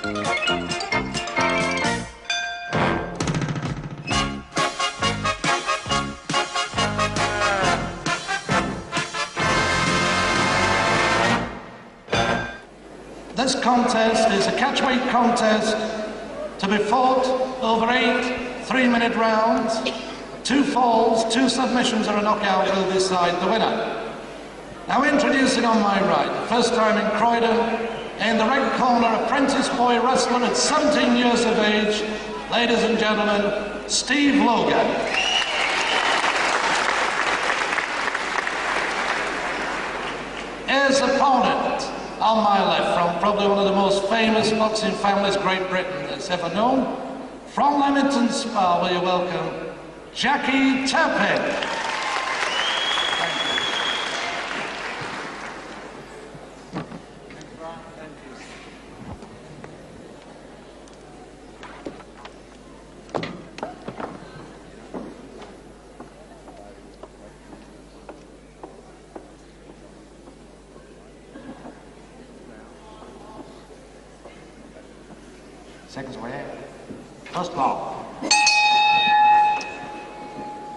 This contest is a catchweight contest to be fought over 8 3-minute rounds. 2 falls, 2 submissions or a knockout will decide the winner. Now introducing on my right, first time in Croydon, in the red corner, apprentice boy wrestler at 17 years of age, ladies and gentlemen, Steve Logan. His opponent, on my left, from probably one of the most famous boxing families Great Britain has ever known, from Leamington Spa, will you welcome Jackie Turpin. Seconds away. First ball.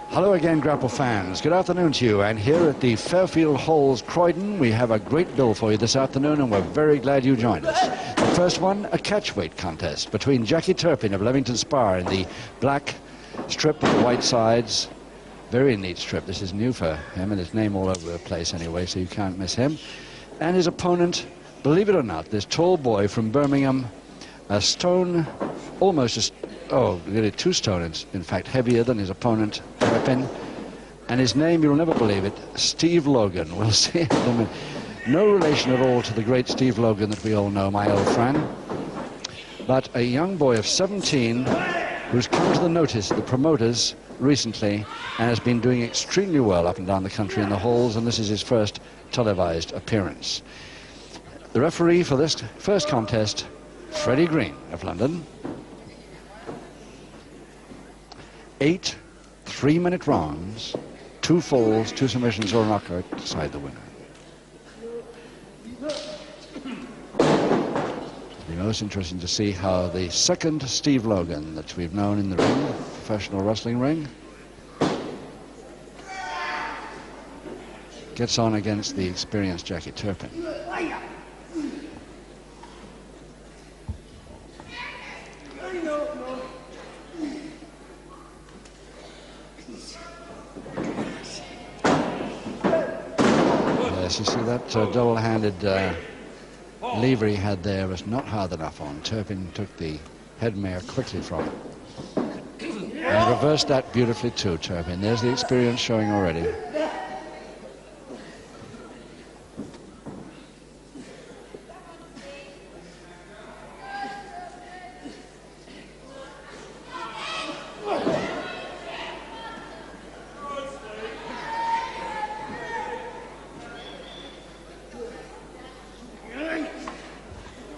Hello again, Grapple fans. Good afternoon to you. And here at the Fairfield Halls, Croydon, we have a great bill for you this afternoon, and we're very glad you joined us. The first one, a catchweight contest between Jackie Turpin of Leamington Spa in the black strip with the white sides. Very neat strip. This is new for him, and his name all over the place anyway, so you can't miss him. And his opponent, believe it or not, this tall boy from Birmingham, a stone, almost really 2 stones, in fact, heavier than his opponent, Turpin. And his name, you'll never believe it, Steve Logan. We'll see. No relation at all to the great Steve Logan that we all know, my old friend. But a young boy of 17 who's come to the notice of the promoters recently and has been doing extremely well up and down the country in the halls, and this is his first televised appearance. The referee for this first contest, Freddie Green of London. 8 3-minute rounds, 2 falls, 2 submissions or a knockout to decide the winner. It'll be most interesting to see how the second Steve Logan that we've known in the ring, the professional wrestling ring, gets on against the experienced Jackie Turpin. You see that double-handed lever he had there was not hard enough on. Turpin took the head mare quickly from it. And reversed that beautifully too, Turpin. There's the experience showing already.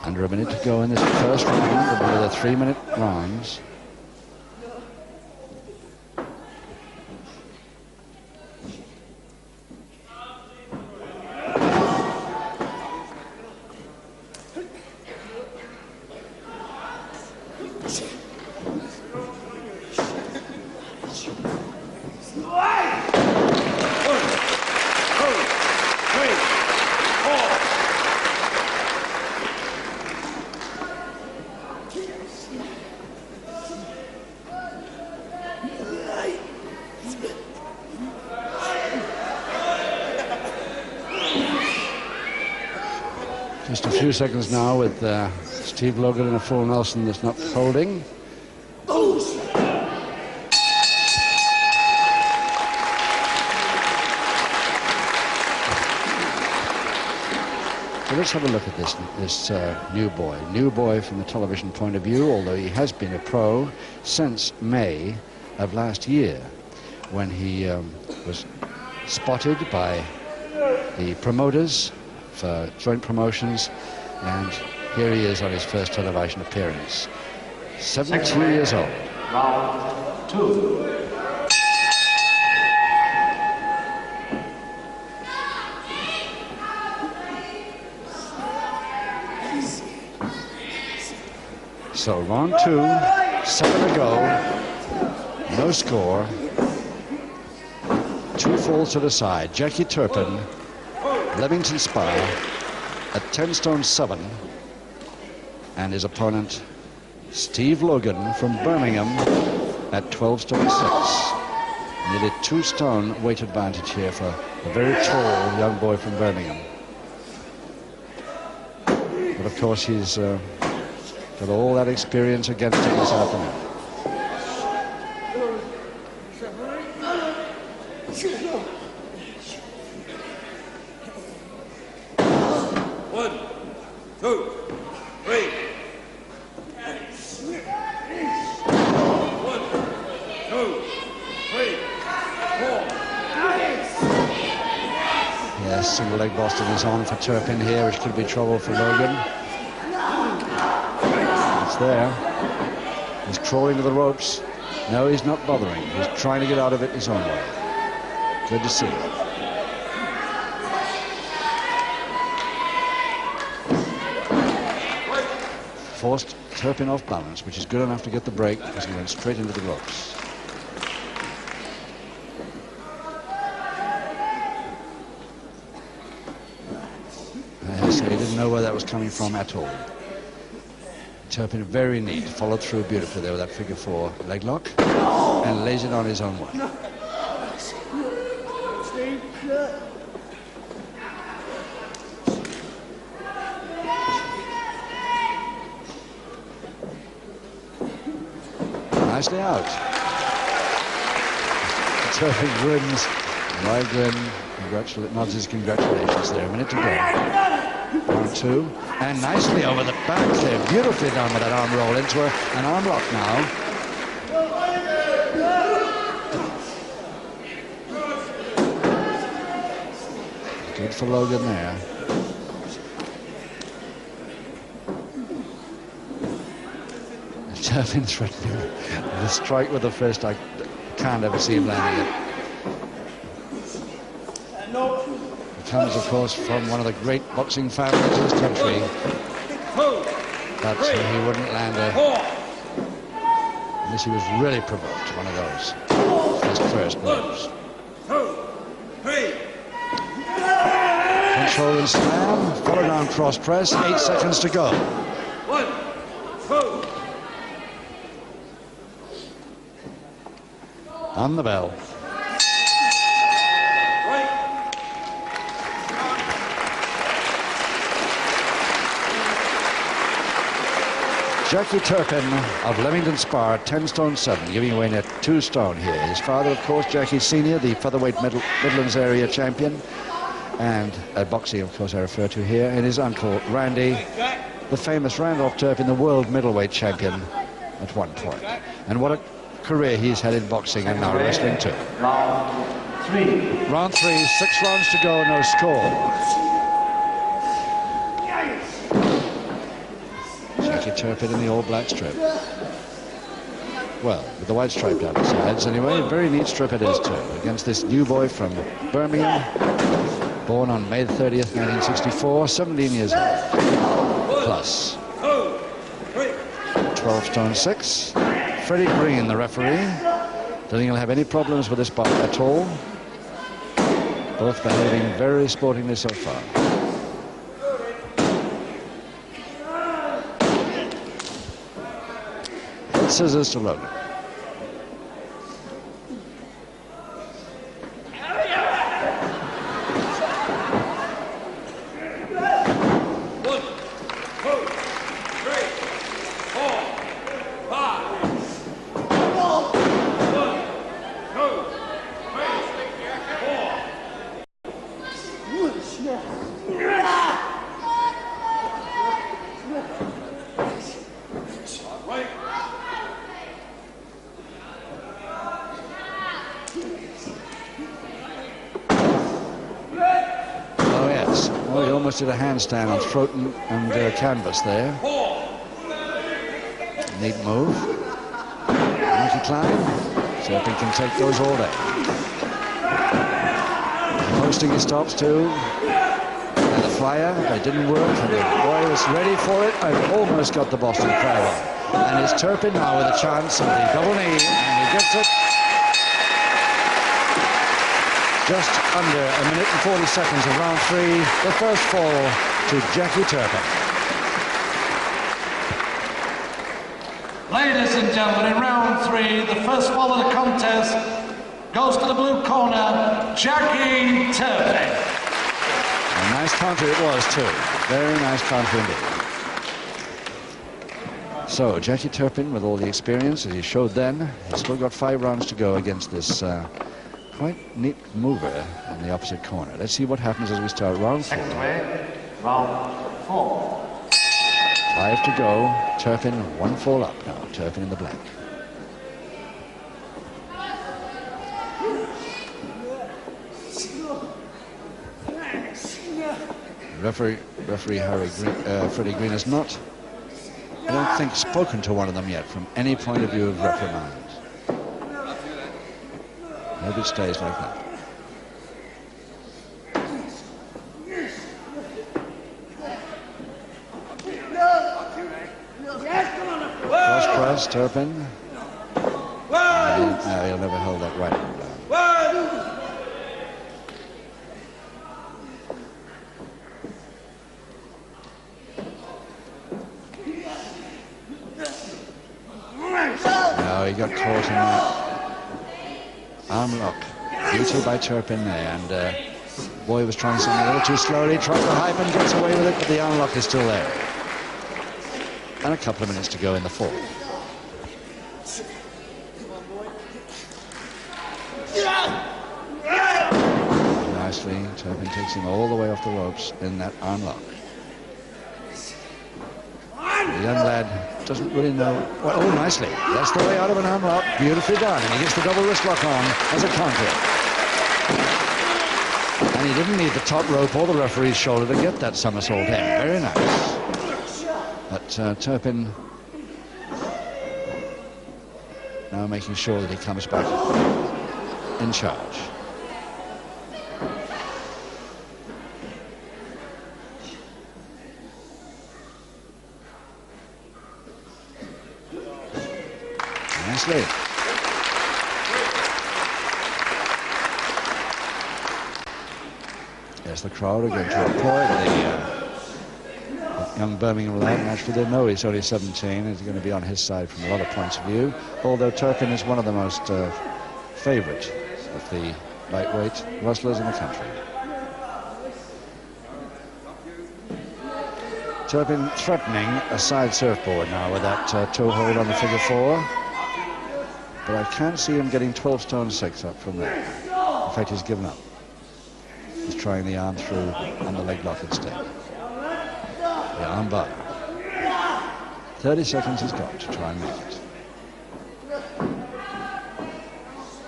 Under a minute to go in this first round, another 3-minute rounds. Just a few seconds now with Steve Logan in a full Nelson that's not holding. So let's have a look at this new boy from the television point of view, although he has been a pro since May of last year, when he was spotted by the promoters for joint promotions, and here he is on his first television appearance. 17 years old. Round 2. So round 2, 7 to go, no score. 2 falls to the side. Jackie Turpin, Leamington Spa at 10 stone 7, and his opponent Steve Logan from Birmingham at 12 stone 6. Nearly 2 stone weight advantage here for a very tall young boy from Birmingham. But of course he's got all that experience against him this afternoon. One, two, three. One, two, three, four. Yes, single leg Boston is on for Turpin here, which could be trouble for Logan. It's there. He's crawling to the ropes. No, he's not bothering. He's trying to get out of it his own way. Good to see. Forced Turpin off balance, which is good enough to get the break because he went straight into the ropes. So he didn't know where that was coming from at all. Turpin very neat, followed through beautifully there with that figure 4 leg lock and lays it on his own way. Nicely out. Turpin grins. Wide grin. Nods his congratulations there. A minute to go. 1, 2. And nicely over the back there. Beautifully done with that arm roll into an arm lock now. Good for Logan there. Turpin threatening the strike with the fist. I can't ever see him landing it. He comes, of course, from one of the great boxing families in this country. But he wouldn't land unless he was really provoked, one of those. His first moves. Control and slam, follow down cross press, 8 seconds to go. 1, 2. On the bell. Jackie Turpin of Leamington Spa, 10 stone 7, giving away net 2 stone here. His father, of course, Jackie Sr., the featherweight Midlands area champion, and boxing, of course, I refer to here, and his uncle, Randy, the famous Randolph Turpin, the world middleweight champion at one point. And what a career he's had in boxing and now wrestling too. Round 3, 6 rounds to go, no score. Jackie Turpin in the all-black strip. Well, with the white stripe down the sides anyway. Very neat strip it is too, against this new boy from Birmingham, born on May 30th, 1964, 17 years old. Plus 12 stone 6. Freddie Green, the referee. Don't think he'll have any problems with this bout at all. Both behaving very sportingly so far. Scissors to Logan. Did a handstand on throat and canvas there. Neat move. Monkey climb. Turpin can take those all day. Posting his stops too. And the flyer, but it didn't work, and the boy was ready for it and almost got the Boston Crab on. And it's Turpin now with a chance of the double knee, and he gets it just under a minute and 40 seconds of round 3. The first fall to Jackie Turpin. Ladies and gentlemen, in round 3, the first fall of the contest goes to the blue corner, Jackie Turpin. A nice counter it was too. Very nice counter indeed. So Jackie Turpin, with all the experience that he showed then, he's still got 5 rounds to go against this quite neat mover in the opposite corner. Let's see what happens as we start round 4. Second way, round 4. 5 to go. Turpin 1 fall up now. Turpin in the black. Referee Freddie Green has not, I don't think, spoken to one of them yet from any point of view of reprimands. Hope it stays like that. Cross, Turpin. No, he'll never hold that right hand down. No, he got caught in that arm lock. Beauty by Turpin there, and boy was trying something a little too slowly, tried to hype and gets away with it, but the arm lock is still there. And a couple of minutes to go in the 4th. Nicely, Turpin takes him all the way off the ropes in that arm lock. The young lad doesn't really know. Well, oh, nicely. That's the way out of an arm lock. Beautifully done. And he gets the double wrist lock on as a counter. And he didn't need the top rope or the referee's shoulder to get that somersault in. Very nice. But Turpin now making sure that he comes back in charge. Nicely. Yes, the crowd are going to applaud the young Birmingham lad. Naturally, they know he's only 17. He's going to be on his side from a lot of points of view. Although Turpin is one of the most favourite of the lightweight wrestlers in the country. Turpin threatening a side surfboard now with that toe hold on the figure 4. But I can't see him getting 12 stone 6 up from there. In fact, he's given up. He's trying the arm through on the leg lock instead. The arm bar. 30 seconds he's got to try and make it.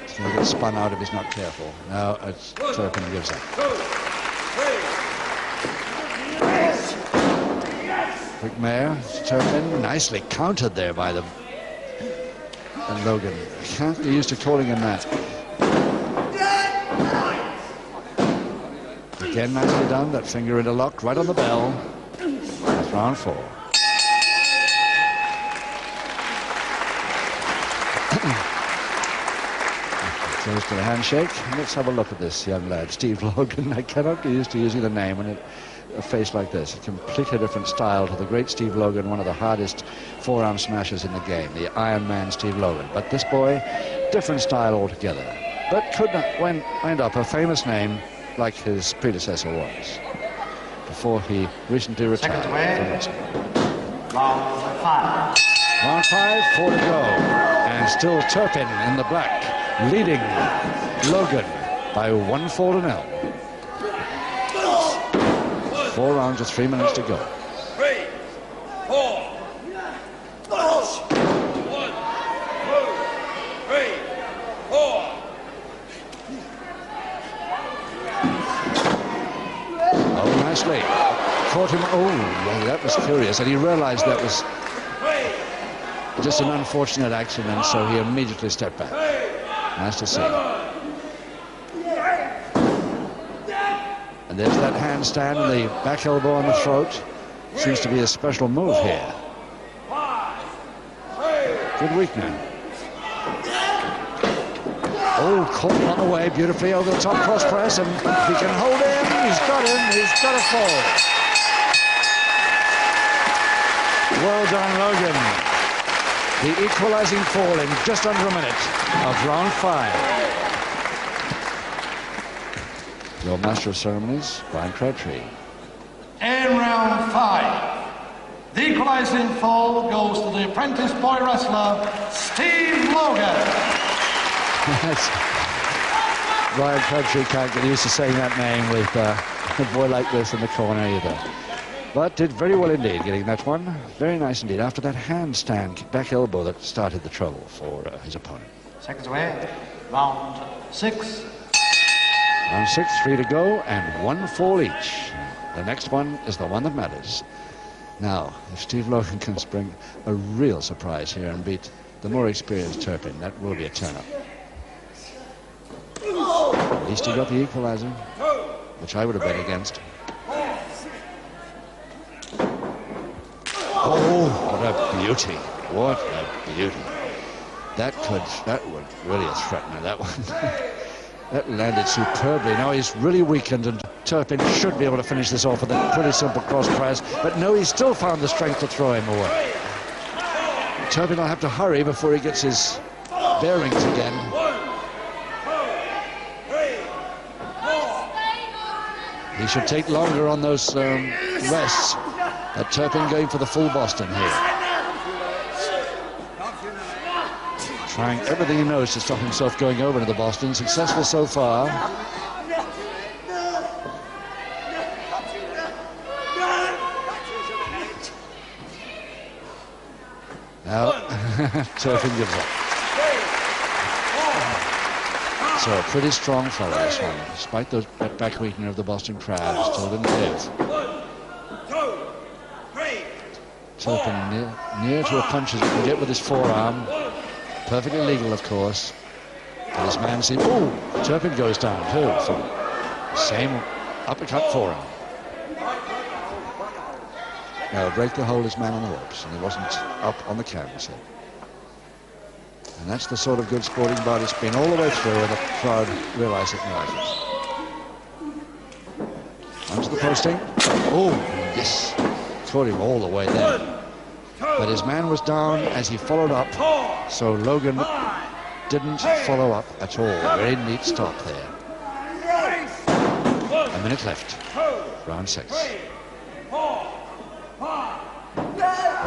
He's going to get spun out if he's not careful. Now Turpin gives up. Quick mare, Turpin, nicely countered there by the Logan. Can't get used to calling him that. Again, nicely done. That finger in a lock right on the bell. That's round 4. Close to the handshake. Let's have a look at this young lad, Steve Logan. I cannot get used to using the name when a face like this. A completely different style to the great Steve Logan, one of the hardest forearm smashers in the game, the Iron Man Steve Logan. But this boy, different style altogether. But could not wind up a famous name like his predecessor was before he recently retired. Second way, round 5. Round 5, 4 to go. And still Turpin in the black, leading Logan by 1 fall to 0. 4 rounds with 3 minutes to go. 3, 4. 1, 2, 3, 4. Oh, nicely. Caught him. Oh, well, that was curious. And he realized that was just an unfortunate accident, so he immediately stepped back. Nice to see. And And there's that handstand and the back elbow on the throat. Seems to be a special move here. Good weakening. Oh, caught on the way beautifully over the top cross press, and he can hold him. He's got him. He's got a fall. Well done, Logan. The equalizing fall in just under a minute of round 5. Your master of ceremonies, Brian Crabtree. In round 5. The equalising fall goes to the apprentice boy wrestler, Steve Logan. Brian Crabtree can't get used to saying that name with a boy like this in the corner either. But did very well indeed getting that one. Very nice indeed after that handstand back elbow that started the trouble for his opponent. Seconds away. Round 6. Round 6, 3 to go, and 1 fall each. The next one is the one that matters. Now, if Steve Logan can spring a real surprise here and beat the more experienced Turpin, that will be a turn-up. At least he got the equalizer, which I would have bet against. Oh, what a beauty. What a beauty. That would really have threatened that one. That landed superbly. Now he's really weakened, and Turpin should be able to finish this off with a pretty simple cross press. But no, he still found the strength to throw him away. Turpin will have to hurry before he gets his bearings again. He should take longer on those rests. But Turpin going for the full Boston here. Trying everything he knows to stop himself going over to the Boston. Successful so far. Now, Turpin gives up. So a pretty strong fellow, this one. Despite that back weakening of the Boston crab, still didn't live. Turpin near to a punch as he can get with his forearm. Perfectly legal, of course. But this man seems... Oh, Turpin goes down, too. So, same uppercut forearm. Now, break the hold his man on the ropes, and he wasn't up on the canvas yet. And that's the sort of good sporting body it's been all the way through, and the crowd realize it now. Onto the posting. Oh, yes. Caught him all the way there. But his man was down as he followed up, so Logan didn't follow up at all. Very neat stop there. A minute left. Round 6.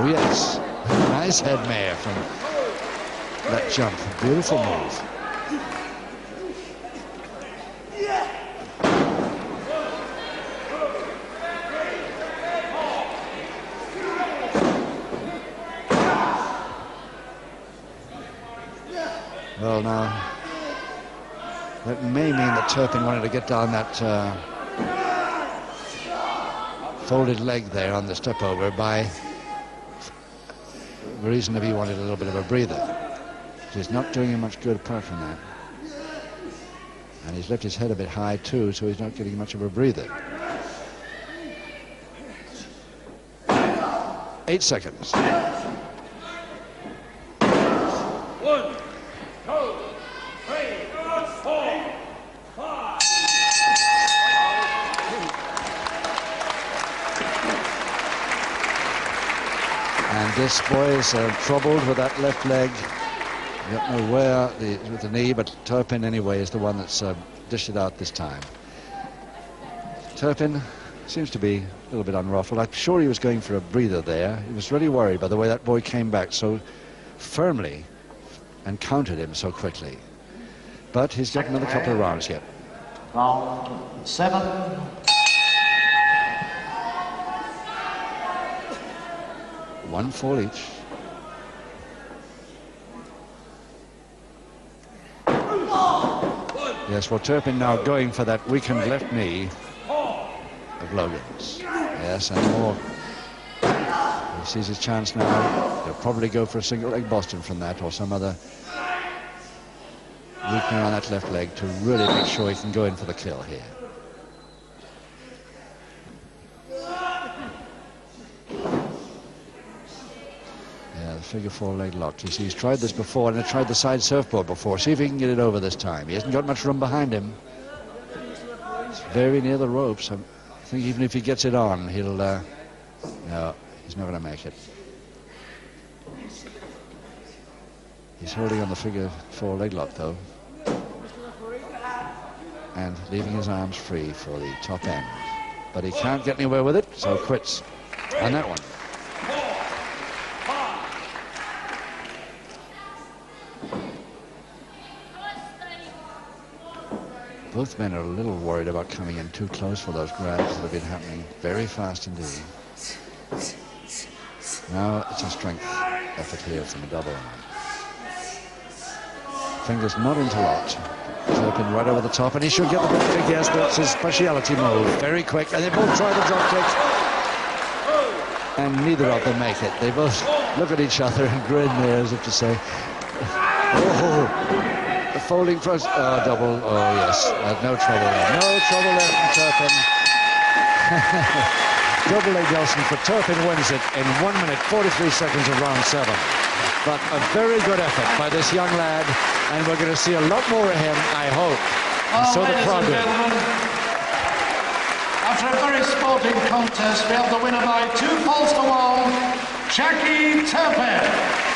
Oh yes, nice head mare from that jump. Beautiful move. Well, now, that may mean that Turpin wanted to get down that folded leg there on the step over by the reason that he wanted a little bit of a breather. He's not doing him much good apart from that. And he's left his head a bit high too, so he's not getting much of a breather. 8 seconds. 1, 2, 3, 4, 5. And this boy is troubled with that left leg. I don't know where with the knee, but Turpin anyway is the one that's dished it out this time. Turpin seems to be a little bit unruffled. I'm sure he was going for a breather there. He was really worried by the way that boy came back so firmly and countered him so quickly. But he's got another couple of rounds yet. Round 7. One fall each. Yes, well, Turpin now going for that weakened left knee of Logan's. Yes, and more. He sees his chance now. He'll probably go for a single leg Boston from that, or some other weakening on that left leg to really make sure he can go in for the kill here. figure four leg lock. You see, he's tried this before, and he tried the side surfboard before. See if he can get it over this time. He hasn't got much room behind him. It's very near the ropes. I think even if he gets it on, he'll... no, he's not going to make it. He's holding on the figure four leg lock, though, and leaving his arms free for the top end. But he can't get anywhere with it, so quits on that one. Both men are a little worried about coming in too close for those grabs that have been happening very fast indeed. Now it's a strength effort here from a double. Fingers not interlocked. Turpin right over the top, and he should get the drop kick. Yes, that's his speciality move. Very quick, and they both try the drop kick, and neither of them make it. They both look at each other and grin there as if to say, oh, the folding front, double, oh yes, no trouble there. No trouble there from Turpin. Double leg Nelson for Turpin wins it in 1 minute 43 seconds of round 7. But a very good effort by this young lad, and we're going to see a lot more of him, I hope. And so the crowd will. After a very sporting contest, we have the winner by 2 falls to 1, Jackie Turpin.